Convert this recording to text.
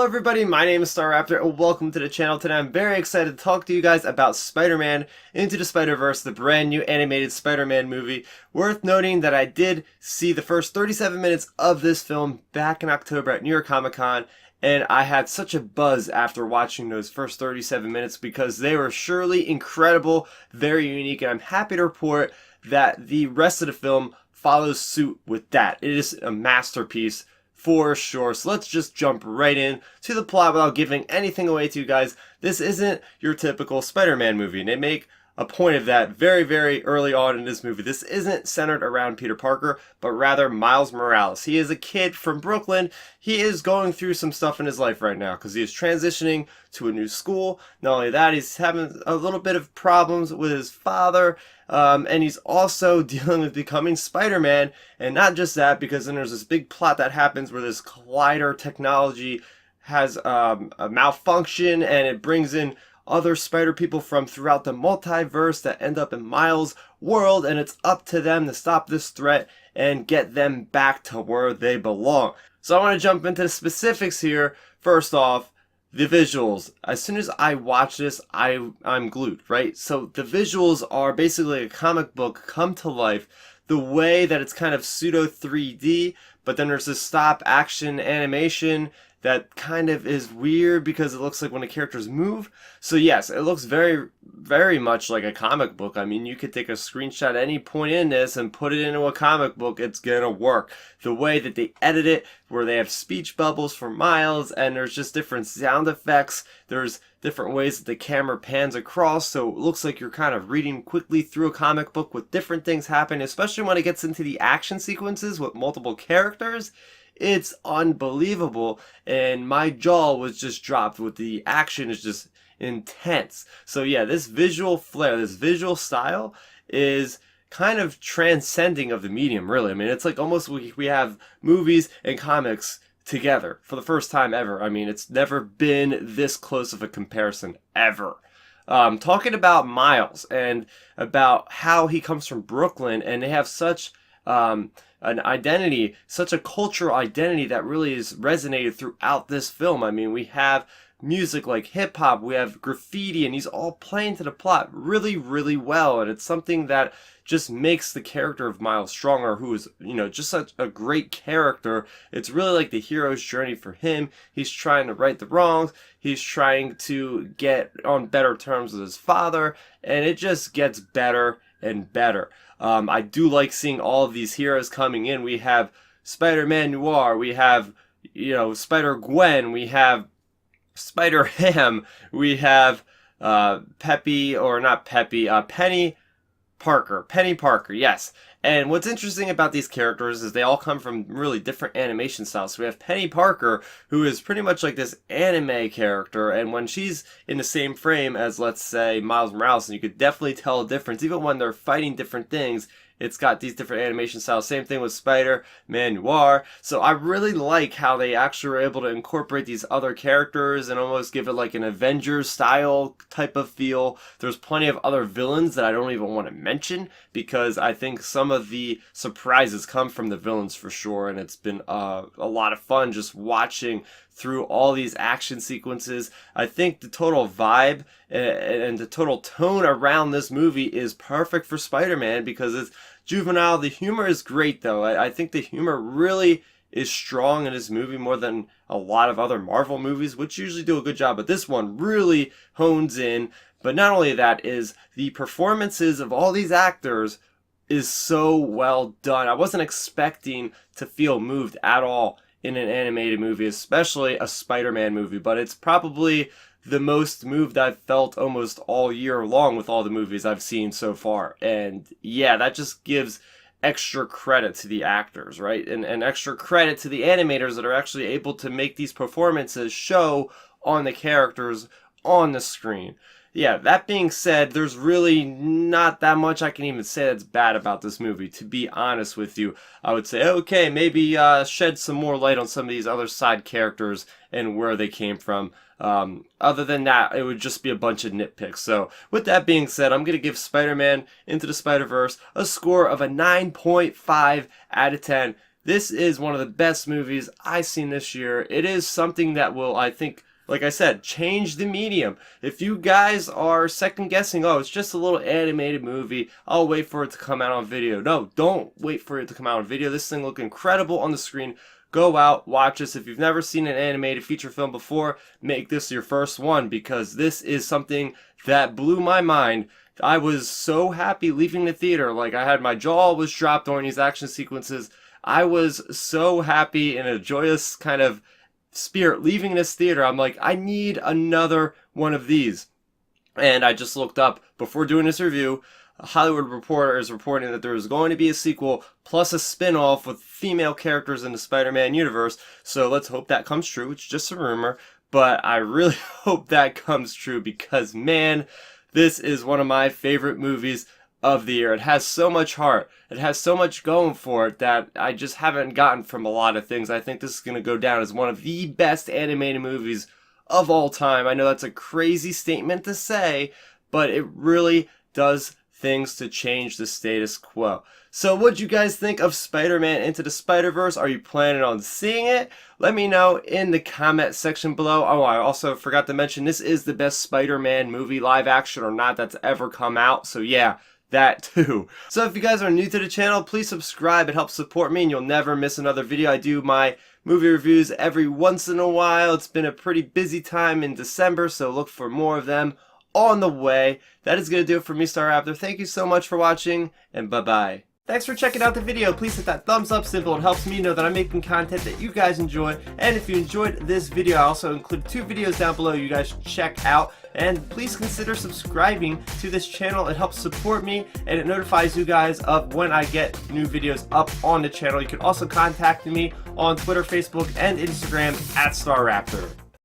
Hello everybody, my name is Starrapter and welcome to the channel. Today I'm very excited to talk to you guys about Spider-Man Into the Spider-Verse, the brand new animated Spider-Man movie. Worth noting that I did see the first 37 minutes of this film back in October at New York Comic Con, and I had such a buzz after watching those first 37 minutes because they were surely incredible, very unique, and I'm happy to report that the rest of the film follows suit with that. It is a masterpiece for sure. So let's just jump right in to the plot without giving anything away to you guys. This isn't your typical Spider-Man movie, and they make a point of that very, very early on in this movie. This isn't centered around Peter Parker, but rather Miles Morales. He is a kid from Brooklyn. He is going through some stuff in his life right now because he is transitioning to a new school. Not only that, he's having a little bit of problems with his father, and he's also dealing with becoming Spider-Man. And not just that, because then there's this big plot that happens where this collider technology has a malfunction, and it brings in other spider people from throughout the multiverse that end up in Miles' world, and it's up to them to stop this threat and get them back to where they belong. So I want to jump into the specifics here. First off, the visuals. As soon as I watch this, I'm glued, right? So the visuals are basically a comic book come to life. The way that it's kind of pseudo 3D, but then there's this stop action animation that kind of is weird because it looks like when the characters move. So yes, it looks very, very much like a comic book. I mean, you could take a screenshot at any point in this and put it into a comic book. It's gonna work. The way that they edit it, where they have speech bubbles for Miles, and there's just different sound effects. There's different ways that the camera pans across, so it looks like you're kind of reading quickly through a comic book with different things happening, especially when it gets into the action sequences with multiple characters. It's unbelievable, and my jaw was just dropped with the action is just intense. So yeah, this visual flair, this visual style is kind of transcending of the medium, really. I mean, it's like almost we have movies and comics together for the first time ever. I mean, it's never been this close of a comparison ever. Talking about Miles and about how he comes from Brooklyn, and they have such an identity, such a cultural identity that really is resonated throughout this film. I mean, we have music like hip hop, we have graffiti, and he's all playing to the plot really, really well. And it's something that just makes the character of Miles stronger, who is, just such a great character. It's really like the hero's journey for him. He's trying to right the wrongs. He's trying to get on better terms with his father, and it just gets better and better. I do like seeing all of these heroes coming in. We have Spider-Man Noir, we have, Spider-Gwen, we have Spider-Ham, we have Peppy, or not Peppy, Penny Parker, yes. And what's interesting about these characters is they all come from really different animation styles. So we have Penny Parker, who is pretty much like this anime character, and when she's in the same frame as, let's say, Miles Morales, and you could definitely tell a difference, even when they're fighting different things, it's got these different animation styles. Same thing with Spider-Man Noir. So I really like how they actually were able to incorporate these other characters and almost give it like an Avengers style type of feel. There's plenty of other villains that I don't even want to mention because I think some of the surprises come from the villains for sure, and it's been a lot of fun just watching through all these action sequences. I think the total vibe and the total tone around this movie is perfect for Spider-Man because it's juvenile. The humor is great, though. I think the humor really is strong in this movie more than a lot of other Marvel movies, which usually do a good job, but this one really hones in. But not only that, is the performances of all these actors is so well done. I wasn't expecting to feel moved at all in an animated movie, especially a Spider-Man movie, but it's probably the most moved I've felt almost all year long with all the movies I've seen so far. And yeah, that just gives extra credit to the actors, right? And extra credit to the animators that are actually able to make these performances show on the characters on the screen. Yeah, that being said, there's really not that much I can even say that's bad about this movie, to be honest with you. I would say, okay, maybe shed some more light on some of these other side characters and where they came from. Other than that, it would just be a bunch of nitpicks. So, with that being said, I'm going to give Spider-Man Into the Spider-Verse a score of a 9.5 out of 10. This is one of the best movies I've seen this year. It is something that will, I think, like I said, change the medium. If you guys are second guessing, oh, it's just a little animated movie, I'll wait for it to come out on video. No, don't wait for it to come out on video. This thing looks incredible on the screen. Go out, watch this. If you've never seen an animated feature film before, make this your first one, because this is something that blew my mind. I was so happy leaving the theater. Like, I had my jaw was dropped during these action sequences. I was so happy in a joyous kind of spirit leaving this theater. I'm like, I need another one of these. And I just looked up before doing this review. A Hollywood Reporter is reporting that there is going to be a sequel plus a spin-off with female characters in the Spider-Man universe. So let's hope that comes true. It's just a rumor, but I really hope that comes true, because man, this is one of my favorite movies of the year. It has so much heart. It has so much going for it that I just haven't gotten from a lot of things. I think this is going to go down as one of the best animated movies of all time. I know that's a crazy statement to say, but it really does things to change the status quo. So what'd you guys think of Spider-Man Into the Spider-Verse? Are you planning on seeing it? Let me know in the comment section below. Oh, I also forgot to mention, this is the best Spider-Man movie, live action or not, that's ever come out. So yeah, that too. So if you guys are new to the channel, please subscribe. It helps support me and you'll never miss another video. I do my movie reviews every once in a while. It's been a pretty busy time in December, so look for more of them on the way. That is going to do it for me, Starrapter. Thank you so much for watching, and bye-bye. Thanks for checking out the video. Please hit that thumbs up symbol. It helps me know that I'm making content that you guys enjoy. And if you enjoyed this video, I also include 2 videos down below you guys should check out. And please consider subscribing to this channel. It helps support me, and it notifies you guys of when I get new videos up on the channel. You can also contact me on Twitter, Facebook, and Instagram at Starrapter.